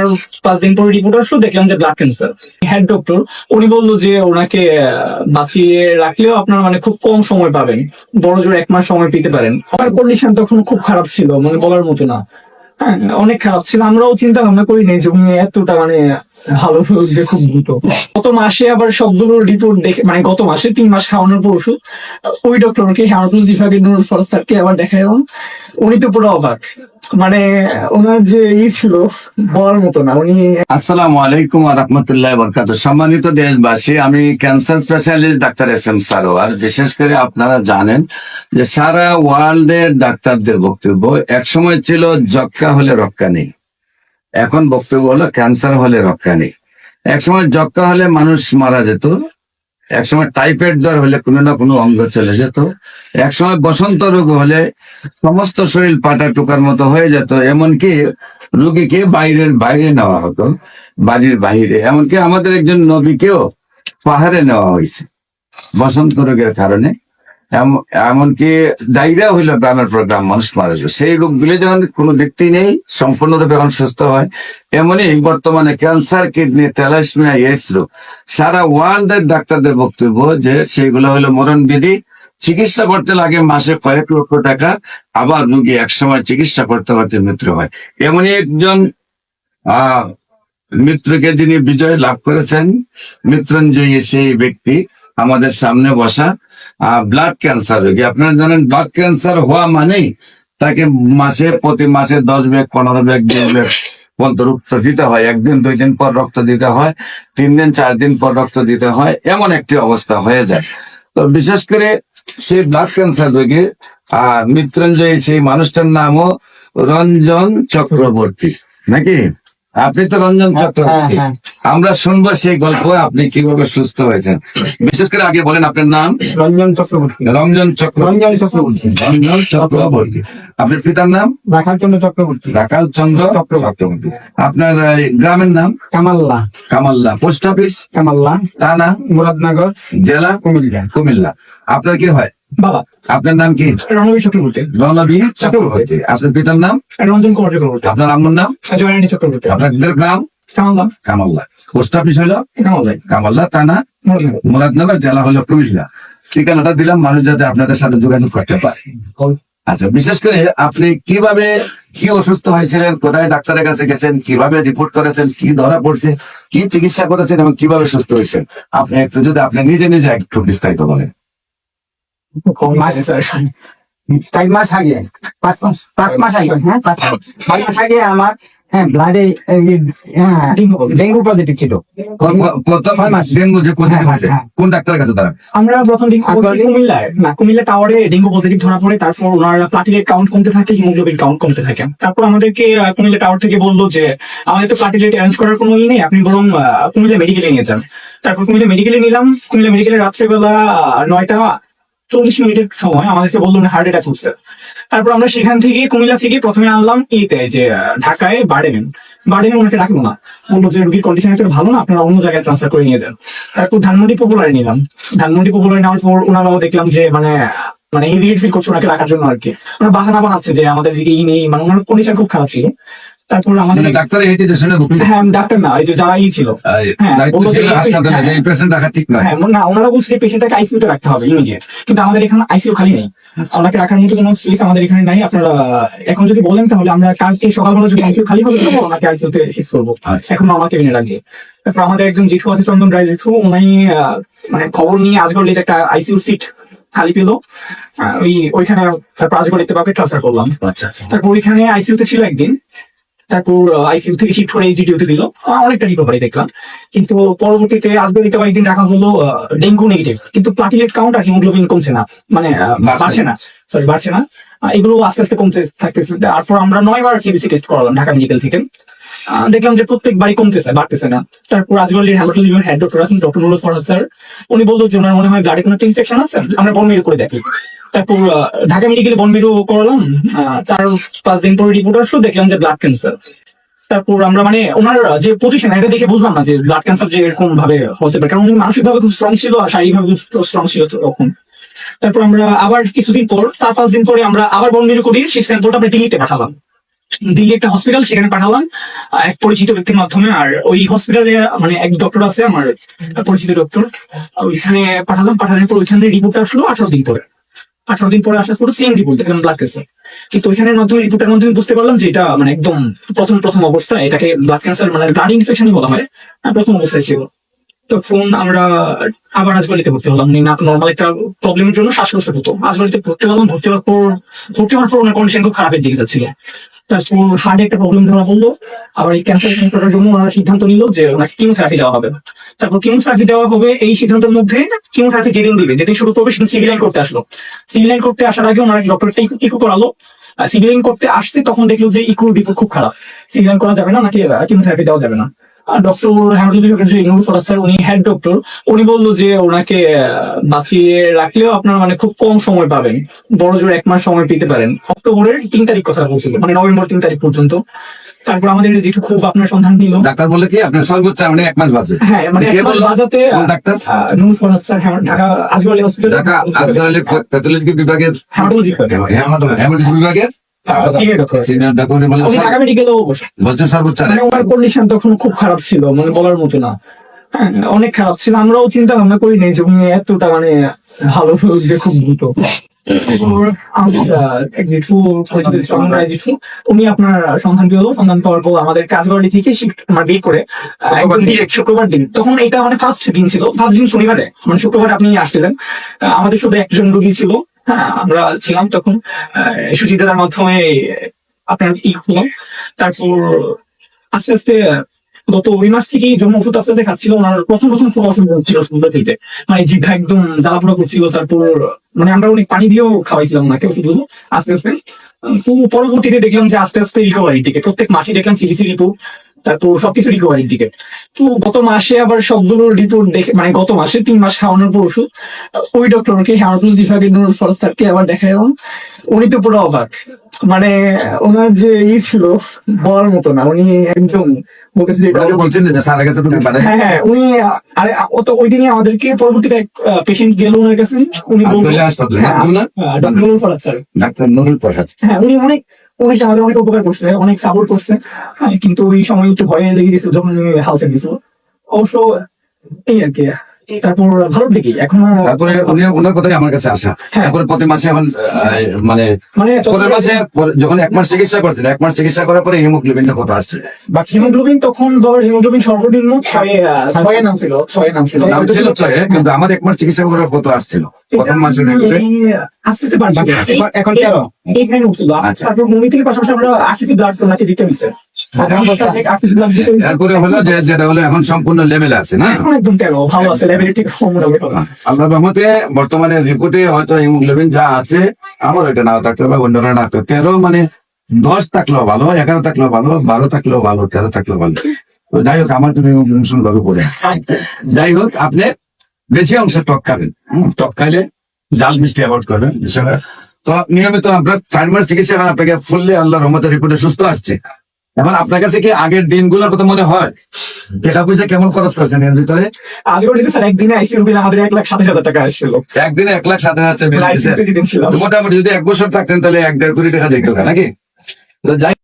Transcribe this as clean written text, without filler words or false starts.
আর 5 দিন পরে রিপোর্ট আসলো, দেখলাম যে ব্লাড ক্যান্সার। হেড ডক্টর উনি বললো যে ওনাকে বাঁচিয়ে রাখলেও আপনার মানে খুব কম সময় পাবেন, বড় জোর 1 মাস সময় পেতে পারেন। আমার কন্ডিশন তখন খুব খারাপ ছিল, মানে বলার মতো না। হ্যাঁ, অনেক খারাপ ছিল। আমরাও চিন্তা ভাবনা করিনি যে উনি এতটা মানে ভালো হয়ে খুব দ্রুত। গত মাসে আবার সবগুলো রিপোর্ট দেখে, মানে গত মাসে 3 মাস খাওয়ানোর পর ওষুধ, ওই ডক্টরকে হার্মাটোলজি বিভাগের নুরুল ফরাজ স্যারকে আবার দেখালাম। উনি তো পুরো অবাক, মানে ওনার যে ছিল বলার মতো না। উনি আসসালামু আলাইকুম ওয়া রাহমাতুল্লাহি ওয়া বারাকাতুহু। সম্মানিত দেশবাসী, আমি cancer specialist doctor SM Sarwar. বিশেষ করে আপনারা জানেন যে সারা ওয়ার্ল্ডের ডাক্তারদের বক্তব্য একসময় ছিল যক্ষ্মা হলে রক্ষা নেই, এখন বক্তব্য হলো ক্যান্সার হলে রক্ষা নেই। একসময় যক্ষ্মা হলে মানুষ মারা যেত, একসময় টাইফয়েড জ্বর হলে কোনো না কোনো অঙ্গ চলে যেত, একসময় বসন্ত রোগ হলে সমস্ত শরীর পাটা টুকার মতো হয়ে যেত, এমনকি রোগীকে বাইরে নেওয়া হতো, বাড়ির বাইরে। এমনকি আমাদের একজন নবীকেও পাহাড়ে নেওয়া হয়েছে বসন্ত রোগের কারণে। এমনকি ডায়রিয়া হইলো গ্রামের পর গ্রাম মানুষ মারা যায়। সেই রোগগুলি যখন কোনো ব্যক্তি নেই, সম্পূর্ণরূপে এখন সুস্থ হয়। এমনই বর্তমানে ক্যান্সার, কিডনি, থ্যালাসেমিয়া, এইডস রোগ সারা ওয়ার্ল্ডের ডাক্তারদের বক্তব্য যে সেইগুলো হলো মরণবিধি। চিকিৎসা করতে লাগে মাসে কয়েক লক্ষ টাকা, আবার রোগী একসময় চিকিৎসা করতে করতে মৃত্যু হয়। এমনই একজন মৃত্যুকে যিনি বিজয় লাভ করেছেন, মৃত্যুঞ্জয়ী সেই ব্যক্তি আমাদের সামনে বসা, ব্লাড ক্যান্সার রোগী। আপনারা জানেন ব্লাড ক্যান্সার হওয়া মানেই তাকে প্রতি মাসে 10 ব্যাগ 15 ব্যাগ 2 ব্যাগ পর্যন্ত রক্ত দিতে হয়। 1 দিন 2 দিন পর রক্ত দিতে হয়, 3 দিন 4 দিন পর রক্ত দিতে হয়, এমন একটি অবস্থা হয়ে যায়। তো বিশেষ করে সেই ব্লাড ক্যান্সার রোগী মৃত্যুঞ্জয়ী সেই মানুষটার নামও রঞ্জন চক্রবর্তী, নাকি? আপনি তো রঞ্জন চক্রবর্তী। আমরা শুনবো সেই গল্প, আপনি কিভাবে সুস্থ হয়েছেন। বিশেষ করে আগে বলেন আপনার নাম। রঞ্জন চক্রবর্তী। রঞ্জন চক্রবর্তী। আপনার পিতার নাম? রাখাল চন্দ্র চক্রবর্তী। রাখাল চন্দ্র চক্রবর্তী। আপনার গ্রামের নাম? কামাল্লা। Post office? কামাল্লা। থানা? মুরাদনগর। জেলা? কুমিল্লা। আপনার কি হয়? বাবা। আপনার নাম কি? রণবীর চক্রবর্তী। চক্রবর্তী। আপনার পিতার নাম? রঞ্জন কুমার চক্রবর্তী। আপনার আম্মুর নাম? জয়রানী চক্রবর্তী। আপনাদের গ্রাম? কামাল্লা। পোস্ট অফিস হলো কামাল্লা, থানা মুরাদনগর, জেলা হলো কুমিল্লা। ঠিকানাটা দিলাম মানুষ যাতে আপনাদের সাথে যোগাযোগ করতে পারে। আচ্ছা, বিশেষ করে আপনি কিভাবে কি অসুস্থ হয়েছিলেন, কোথায় ডাক্তারের কাছে গেছেন, কিভাবে রিপোর্ট করেছেন, কি ধরা পড়ছে, কি চিকিৎসা করেছেন এবং কিভাবে সুস্থ হয়েছেন, আপনি একটু যদি আপনি নিজে একটু বিস্তারিত বলেন। 4 মাস আগে, 5 মাস আগে, 5 মাস আগে আমার ব্লাডে ডেঙ্গু পজিটিভ ছিল। ডেঙ্গু যে পজিটিভ হয়েছে, কোন ডাক্তারের কাছে দাঁড়ান? আমরা প্রথম কুমিল্লা টাওয়ারে ডেঙ্গু পজিটিভ ধরা পড়ে। তারপর ওনার প্লাটিলেট কাউন্ট কমতে থাকে, হিমোগ্লোবিন কাউন্ট কমতে থাকে। তারপর আমাদেরকে কুমিল্লা টাওয়ার থেকে বললো যে আমাদের তো প্লাটিলেট অ্যারেঞ্জ করার কোনো নেই, আপনি বরং কুমিল্লা মেডিকেলে নিয়ে যান। তারপর কুমিল্লা মেডিকেলে নিলাম। কুমিল্লা মেডিকেলে রাত্রেবেলা 9:40 সময় আমাদেরকে বললো হার্ট অ্যাটাক হচ্ছে। তারপর আমরা সেখান থেকে কুমিল্লা থেকে প্রথমে আনলাম যে ঢাকায় বার্ডেমে ওনাকে রাখবো না, বললো যে রোগীর কন্ডিশন এত ভালো না, আপনারা অন্য জায়গায় ট্রান্সফার করে নিয়ে যান। তারপর ধানমন্ডি পপুলারে নিলাম। ধানমন্ডি পপুলারে নেওয়ার পর ওনারাও দেখলাম যে মানে হেজিটেট ফিল করছে ওনাকে রাখার জন্য আর কি। ওনারা বাহানা বানাচ্ছে যে আমাদের দিকে নেই, মানে ওনার কন্ডিশন খুব খারাপ ছিল। তারপর আমাদের ডাক্তার ডাক্তার না, এই যে যারা ছিল, না ওনারা বলছে যে পেশেন্টটাকে আইসিইউতে রাখতে হবে ইমিডিয়েট, কিন্তু আমাদের এখানে আইসিইউ খালি নেই, ওনাকে রাখার মতো কোনো স্পেস আমাদের এখানে নাই। আপনারা এখন যদি বলেন তাহলে আমরা কালকে সকালবেলা যদি আইসিইউ খালি হবে তখন ওনাকে আইসিইউতে শিফট করবো। এখন আমাকে এনে রাখবে। তারপর আমাদের একজন জেঠু আছে, চন্দন রায় জেঠু, উনি মানে খবর নিয়ে আজগরলিতে একটা আইসিইউ সিট খালি পেলো, ওইখানে তারপর আজগরলিতে বাকে ট্রান্সফার করলাম। তারপর ওইখানে আইসিইউতে ছিল একদিন। তারপর আইসিইউ থেকে শিফট করে এইচডিটিউতে দিল, অনেকটা রিকভারি দেখলাম। কিন্তু পরবর্তীতে আজগরলিতে কয়েকদিন রাখা হলো, ডেঙ্গু নেগেটিভ, কিন্তু প্লাটিলেট কাউন্ট আর হিমোগ্লোবিন কমছে না, মানে বাড়ছে না। এগুলো আস্তে আস্তে কমতে থাকতেছে। তারপর আমরা 9 বার সিবিসি টেস্ট করালাম ঢাকা মেডিকেল থেকে, দেখলাম যে প্রত্যেকবারই কমতেছে, বাড়তেছে না। তারপর আজগরলির হেমাটোলজি হেড ডক্টর আছেন ডক্টর নুরুল ফরাজ স্যার, উনি বললো যে ওনার মনে হয় ব্লাডে কোনো ইনফেকশন আছে, আমরা বন মেরু করে দেখি। তারপর ঢাকা মেডিকেলে বন মেরু করালাম। 4-5 দিন পরে রিপোর্ট আসলো, দেখলাম যে ব্লাড ক্যান্সার। তারপর আমরা মানে ওনার যে পজিশন এটা দেখে বুঝলাম না যে ব্লাড ক্যান্সার যে এরকম ভাবে হতে পারে, কারণ উনি মানসিক ভাবে খুব স্ট্রং ছিল আর শারীরিক ভাবে স্ট্রং ছিল তখন। তারপর আমরা আবার কিছুদিন পর 4-5 দিন পরে আমরা আবার বন মেরু করি, সেই স্যাম্পলটা আমরা দিল্লিতে পাঠালাম। দিল্লি একটা হসপিটাল, সেখানে পাঠালাম এক পরিচিত ব্যক্তির মাধ্যমে। আর ওই হসপিটালে মানে এক ডক্টর আছে আমার পরিচিত ডক্টর, ওইখানে পাঠানোর পর ওইখান থেকে রিপোর্ট আসলো 18 দিন পরে। 18 দিন পরে আসার পর সেম রিপোর্ট, একদম ব্লাড ক্যান্সার। কিন্তু ওইখানের মাধ্যমে রিপোর্টের মাধ্যমে বুঝতে পারলাম যে এটা মানে একদম প্রথম অবস্থা, এটাকে ব্লাড ক্যান্সার মানে ব্লাড ইনফেকশনই বলা হয়, প্রথম অবস্থায় ছিল। তখন আমরা আবার আজবাড়িতে ভর্তি হলাম, নর্মাল একটা প্রবলেমের জন্য শ্বাসকষ্ট হতো। আজবাড়িতে ভর্তি হলাম, ভর্তি হওয়ার পর ওনার কন্ডিশন খুব খারাপের দিকে যাচ্ছিল। তারপর হার্টে একটা প্রবলেম ধরা পড়লো। আবার এই ক্যান্সারের জন্য ওনারা সিদ্ধান্ত নিল যে ওনাকে কিমোথেরাপি দেওয়া হবে। তারপর কিমোথেরাপি দেওয়া হবে, এই সিদ্ধান্তের মধ্যে কিমোথেরাপি যেদিন শুরু করবে সেদিন সিভিল লাইন করতে আসলো। সিভিল লাইন করতে আসার আগে ওনারা ডক্টরটা ইকো করালো। সিভিল লাইন করতে আসছে, তখন দেখলো যে ইকোর রিপোর্ট খুব খারাপ, সিভিল লাইন করা যাবে না, নাকি কিমোথেরাপি দেওয়া যাবে না। Doctor haematology Nurul Farad sir, উনি হেড ডক্টর, উনি বললো যে ওনাকে বাঁচিয়ে রাখলেও আপনার মানে খুব কম সময় পাবেন, বড় জোর 1 মাস সময় পেতে পারেন। অক্টোবরের 3 তারিখ কথা বলছিল, মানে নভেম্বর 3 তারিখ পর্যন্ত। তারপর আমাদের যেটু খুব আপনার সন্ধান নিল, ডাক্তার বলে কি আপনার সর্বোচ্চ মানে 1 মাস বাঁচবে? হ্যাঁ মানে কে 1 মাস বললো? বাজাতে কোন ডাক্তার? নুরুল ফরাদ স্যার, ঢাকা আজগর হসপিটাল, ঢাকা আজকাল প্যাথোলজি বিভাগের হেমাটোলজি হেমাটোলজি বিভাগের সিনিয়র ডক্টর। সিনিয়র ডাক্তার উনি বলেন উনি ঢাকা মেডিকেলেও বসে। বলছেন সর্বোচ্চ মানে ওনার কন্ডিশন তখন খুব খারাপ ছিল, মানে বলার মতো না। হ্যাঁ, অনেক খারাপ ছিল। আমরাও চিন্তা ভাবনা করি নাই যে উনি এতটা মানে ভালো হয়ে খুব দ্রুত। তারপর আমাদের এক জেঠু, পরিচিত চন্দন রায় জেঠু, উনি আপনার সন্ধান পেলো। সন্ধান পাওয়ার পর আমাদের কাজবাড়ি থেকে শিফট আমার বের করে একদম ডিরেক্ট শুক্রবার দিন, তখন এটা মানে ফার্স্ট দিন ছিল, ফার্স্ট দিন শনিবারে, মানে শুক্রবার আপনি আসছিলেন। আমাদের শুধু একজন রোগী ছিল, হ্যাঁ আমরা ছিলাম তখন। সুচিতার মাধ্যমে আপনার হলো। তারপর আস্তে আস্তে গত ওই মাস থেকে যখন ওষুধ আস্তে আস্তে খাচ্ছিল, ওনার প্রথম খুব অসুবিধা হচ্ছিল শুরুটা খেতে, মানে জিভা একদম জ্বালাপোড়া করছিল। তারপর মানে আমরা অনেক পানি দিয়েও খাওয়াইছিলাম ওনাকে ওষুধগুলো আস্তে আস্তে। তো পরবর্তীতে দেখলাম যে আস্তে আস্তে রিকভারির দিকে, প্রত্যেক মাসে দেখলাম সিরিসি রিপোর্ট, তারপর সবকিছু রিকভারির দিকে। তো গত মাসে আবার সবগুলো রিপোর্ট দেখে, মানে গত মাসে 3 মাস খাওয়ানোর পর ওষুধ, ওই ডক্টরকে হেমাটোলজি বিভাগের নুরুল ফরাদ স্যারকে আবার দেখালাম। উনি তো পুরো অবাক, মানে ওনার যে ছিল বলার মতো না। উনি একদম বলতেছে যে বলছেন যে স্যারের কাছে তুমি পারে হ্যাঁ উনি আরে ও তো ওই দিনই আমাদেরকে পরবর্তীতে এক পেশেন্ট গেল ওনার কাছে, উনি বললেন চলে আসতে ডক্টর নুরুল ফরাদ স্যার। ডাক্তার নুরুল ফরাদ, হ্যাঁ উনি উনি আমাদের অনেক উপকার করছে, অনেক সাপোর্ট করছে। কিন্তু ওই সময় একটু ভয়ে লেগে গেছিল যখন উনি হাউসে গেছিল। অবশ্য এই আর কি। তারপর ভালো লেগে এখন তারপরে উনি ওনার কথাই আমার কাছে আসা। হ্যাঁ। তারপরে প্রতি মাসে এখন মানে মানে পরের মাসে যখন 1 মাস চিকিৎসা করছেন, 1 মাস চিকিৎসা করার পরে হিমোগ্লোবিনটা কত আসছে? বাট হিমোগ্লোবিন তখন বাবার হিমোগ্লোবিন সর্বনিম্ন 6 নাম ছিল। দাম ছিল 6, কিন্তু আমার 1 মাস চিকিৎসা করার কত আসছিল প্রথম মাসে? আস্তে আস্তে বাড়ছে, এখন 13 এইখানে উঠছিল। আচ্ছা। তারপর মমি থেকে পাশাপাশি আমরা 80 ব্লাড ওনাকে দিতে হয়েছে। 80 ব্লাড দিতে হয়েছে। তারপরে হলো যেটা হলো এখন সম্পূর্ণ লেভেল আছে না? এখন একদম 13 ভালো আছে, লেভেলের থেকে মোটামুটি ভালো। আল্লাহর রহমতে বর্তমানে রিপোর্টে হয়তো হিমোগ্লোবিন যা আছে, আমার এটা নাও থাকতে হবে, অন্যরা না থাকতে, 13 মানে 10 থাকলেও ভালো, 11 থাকলেও ভালো, 12 থাকলেও ভালো, 13 থাকলেও ভালো। তো যাই হোক, আমার তুমি হিমোগ্লোবিন ভাবে পড়ে। যাই হোক, আপনি বেশি অংশ টক খাবেন, টক খাইলে জাল মিষ্টি অ্যাভয়েড করবেন। তো নিয়মিত আপনার 4 মাস চিকিৎসা এখন আপনাকে ফুললে আল্লাহর রহমতে রিপোর্টে সুস্থ আসছে। এখন আপনার কাছে কি আগের দিনগুলোর কথা মনে হয়? টাকা পয়সা কেমন খরচ করছেন এর ভিতরে? আজকে দিতে স্যার একদিনে আইসিইউ বিল আমাদের 1,07,000 টাকা আসছিল। একদিনে 1,07,000 টাকা বিল দিয়েছে। আইসিইউতে যেদিন ছিলাম। মোটামুটি যদি 1 বছর থাকতেন তাহলে 1.5 কোটি টাকা যেত নাকি? তো যাই